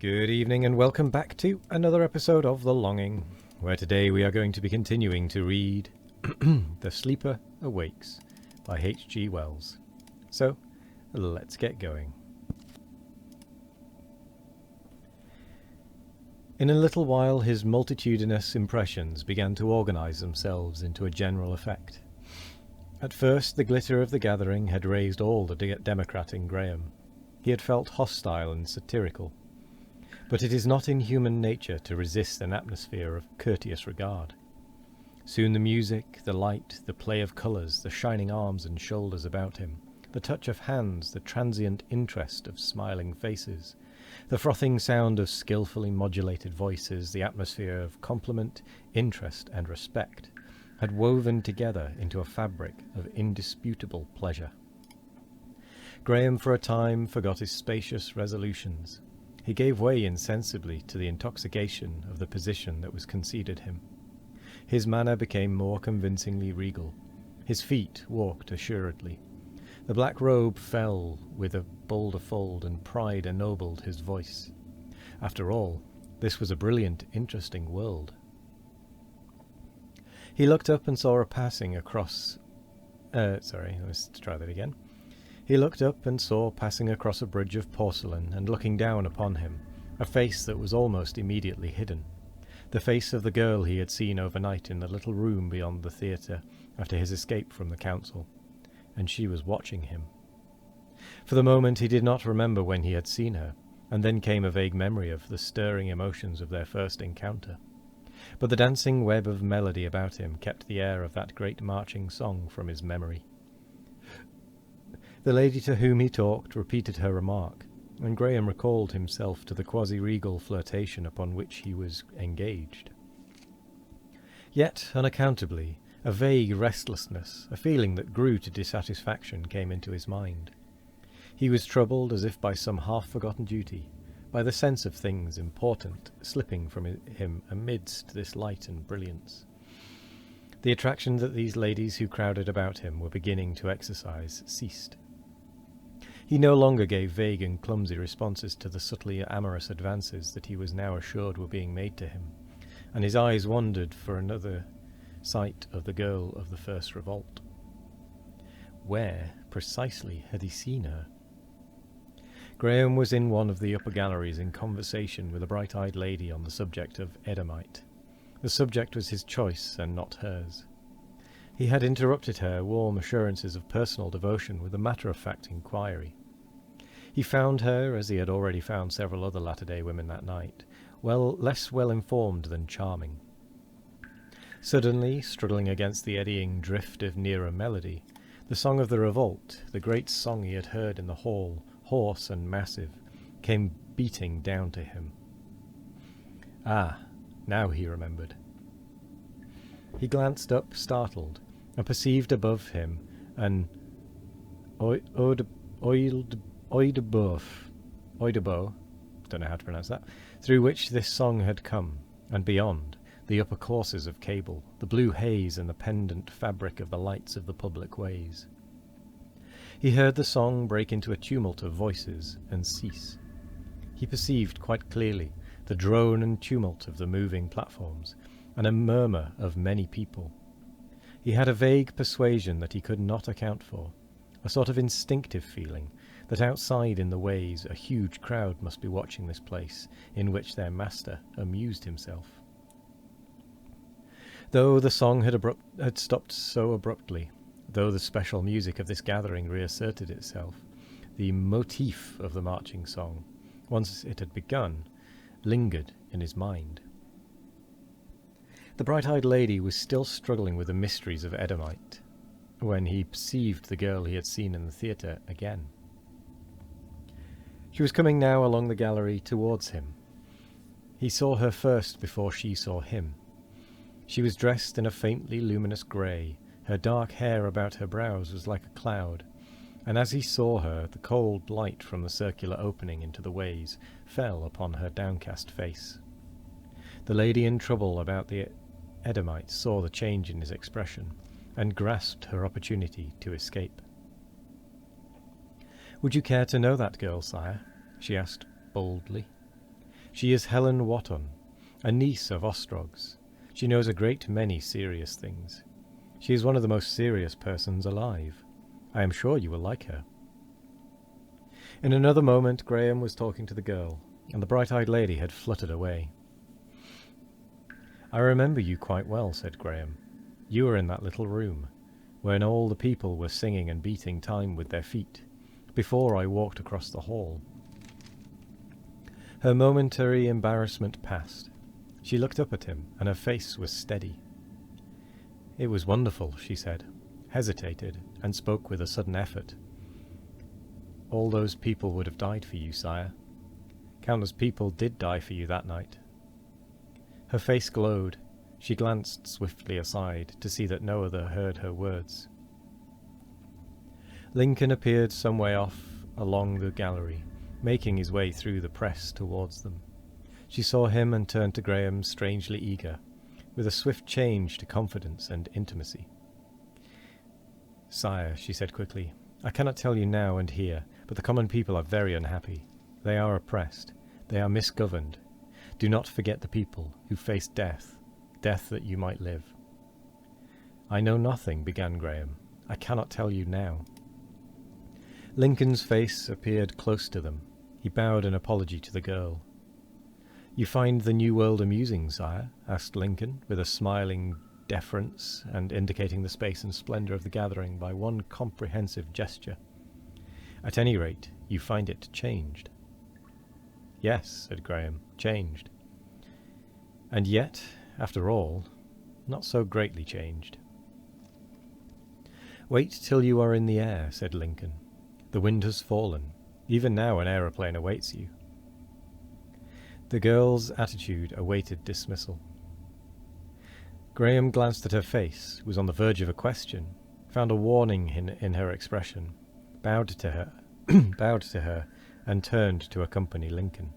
Good evening and welcome back to another episode of The Longing, where today we are going to be continuing to read The Sleeper Awakes by H.G. Wells. So, let's get going. In a little while his multitudinous impressions began to organize themselves into a general effect. At first the glitter of the gathering had raised all the democrat in Graham. He had felt hostile and satirical. But it is not in human nature to resist an atmosphere of courteous regard. Soon the music, the light, the play of colours, the shining arms and shoulders about him, the touch of hands, the transient interest of smiling faces, the frothing sound of skilfully modulated voices, the atmosphere of compliment, interest and respect, had woven together into a fabric of indisputable pleasure. Graham for a time forgot his spacious resolutions. He gave way insensibly to the intoxication of the position that was conceded him. His manner became more convincingly regal. His feet walked assuredly. The black robe fell with a bolder fold, and pride ennobled his voice. After all, this was a brilliant, interesting world. He looked up and saw passing across a bridge of porcelain, and looking down upon him, a face that was almost immediately hidden. The face of the girl he had seen overnight in the little room beyond the theatre after his escape from the council, and she was watching him. For the moment he did not remember when he had seen her, and then came a vague memory of the stirring emotions of their first encounter. But the dancing web of melody about him kept the air of that great marching song from his memory. The lady to whom he talked repeated her remark, and Graham recalled himself to the quasi-regal flirtation upon which he was engaged. Yet, unaccountably, a vague restlessness, a feeling that grew to dissatisfaction, came into his mind. He was troubled as if by some half-forgotten duty, by the sense of things important slipping from him amidst this light and brilliance. The attraction that these ladies who crowded about him were beginning to exercise ceased. He no longer gave vague and clumsy responses to the subtly amorous advances that he was now assured were being made to him, and his eyes wandered for another sight of the girl of the first revolt. Where, precisely, had he seen her? Graham was in one of the upper galleries in conversation with a bright-eyed lady on the subject of Edomite. The subject was his choice and not hers. He had interrupted her warm assurances of personal devotion with a matter-of-fact inquiry. He found her, as he had already found several other latter-day women that night, less well-informed than charming. Suddenly, struggling against the eddying drift of nearer melody, the song of the revolt, the great song he had heard in the hall, hoarse and massive, came beating down to him. Ah, now he remembered. He glanced up, startled, and perceived above him an oidebo, don't know how to pronounce that, through which this song had come, and beyond, the upper courses of cable, the blue haze and the pendant fabric of the lights of the public ways. He heard the song break into a tumult of voices and cease. He perceived quite clearly the drone and tumult of the moving platforms, and a murmur of many people. He had a vague persuasion that he could not account for, a sort of instinctive feeling that outside in the ways a huge crowd must be watching this place in which their master amused himself. Though the song had stopped so abruptly, though the special music of this gathering reasserted itself, the motif of the marching song, once it had begun, lingered in his mind. The bright-eyed lady was still struggling with the mysteries of Edomite when he perceived the girl he had seen in the theatre again. She was coming now along the gallery towards him. He saw her first before she saw him. She was dressed in a faintly luminous grey. Her dark hair about her brows was like a cloud, and as he saw her, the cold light from the circular opening into the ways fell upon her downcast face. The lady in trouble about the Edomite saw the change in his expression, and grasped her opportunity to escape. "Would you care to know that girl, sire?" she asked boldly. She is Helen Wotton, a niece of Ostrog's. She knows a great many serious things. She is one of the most serious persons alive. I am sure you will like her." In another moment Graham was talking to the girl, and the bright-eyed lady had fluttered away. "I remember you quite well," said Graham. "You were in that little room, when all the people were singing and beating time with their feet, before I walked across the hall." Her momentary embarrassment passed. She looked up at him, and her face was steady. "It was wonderful," she said, hesitated, and spoke with a sudden effort. "All those people would have died for you, sire. Countless people did die for you that night." Her face glowed. She glanced swiftly aside to see that no other heard her words. Lincoln appeared some way off along the gallery, making his way through the press towards them. She saw him and turned to Graham, strangely eager, with a swift change to confidence and intimacy. "Sire," she said quickly, "I cannot tell you now and here, but the common people are very unhappy. They are oppressed. They are misgoverned. Do not forget the people who face death that you might live." "I know nothing," began Graham. "I cannot tell you now." Lincoln's face appeared close to them. He bowed an apology to the girl. "You find the New World amusing, sire?" asked Lincoln, with a smiling deference, and indicating the space and splendour of the gathering by one comprehensive gesture. "At any rate, you find it changed." "Yes," said Graham, "changed. And yet, after all, not so greatly changed." "Wait till you are in the air," said Lincoln. "The wind has fallen. Even now an aeroplane awaits you." The girl's attitude awaited dismissal. Graham glanced at her face, was on the verge of a question, found a warning in her expression, bowed to her, and turned to accompany Lincoln.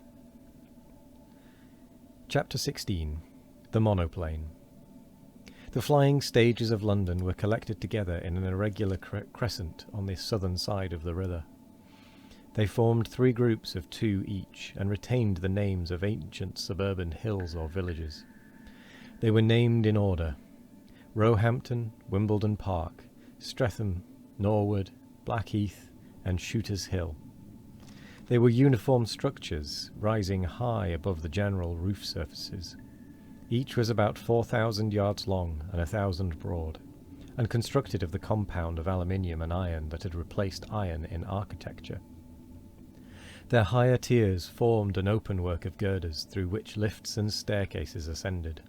Chapter 16. The Monoplane. The flying stages of London were collected together in an irregular crescent on the southern side of the river. They formed 3 groups of 2 each, and retained the names of ancient suburban hills or villages. They were named in order: Roehampton, Wimbledon Park, Streatham, Norwood, Blackheath, and Shooter's Hill. They were uniform structures, rising high above the general roof surfaces. Each was about 4,000 yards long and 1,000 broad, and constructed of the compound of aluminium and iron that had replaced iron in architecture. Their higher tiers formed an open-work of girders through which lifts and staircases ascended.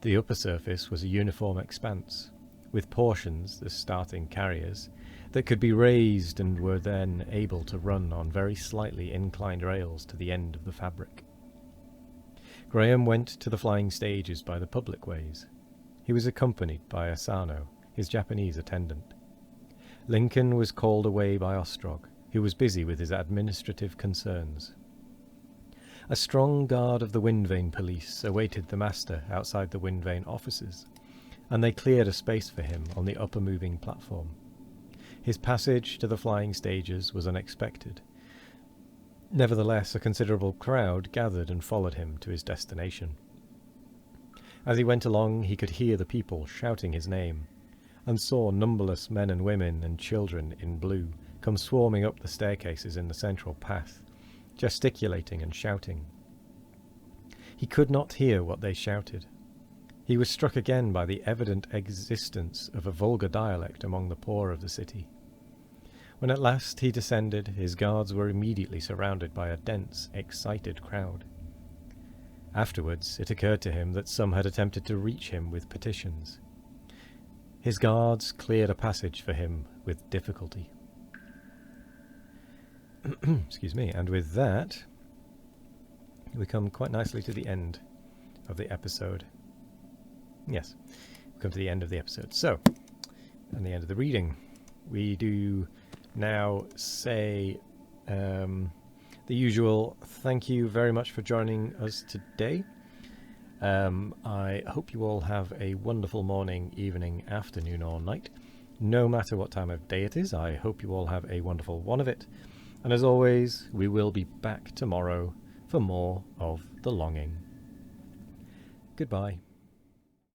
The upper surface was a uniform expanse, with portions, the starting carriers, that could be raised and were then able to run on very slightly inclined rails to the end of the fabric. Graham went to the flying stages by the public ways. He was accompanied by Asano, his Japanese attendant. Lincoln was called away by Ostrog, who was busy with his administrative concerns. A strong guard of the Windvane police awaited the master outside the Windvane offices, and they cleared a space for him on the upper moving platform. His passage to the flying stages was unexpected. Nevertheless, a considerable crowd gathered and followed him to his destination. As he went along, he could hear the people shouting his name, and saw numberless men and women and children in blue come swarming up the staircases in the central path, gesticulating and shouting. He could not hear what they shouted. He was struck again by the evident existence of a vulgar dialect among the poor of the city. When at last he descended, his guards were immediately surrounded by a dense, excited crowd. Afterwards, it occurred to him that some had attempted to reach him with petitions. His guards cleared a passage for him with difficulty. Excuse me, and with that, we come quite nicely to the end of the episode. Yes, we come to the end of the episode. So, and the end of the reading, we do now say the usual thank you very much for joining us today. I hope you all have a wonderful morning, evening, afternoon or night. No matter what time of day it is, I hope you all have a wonderful one of it. And as always, we will be back tomorrow for for more of The Longing. Goodbye.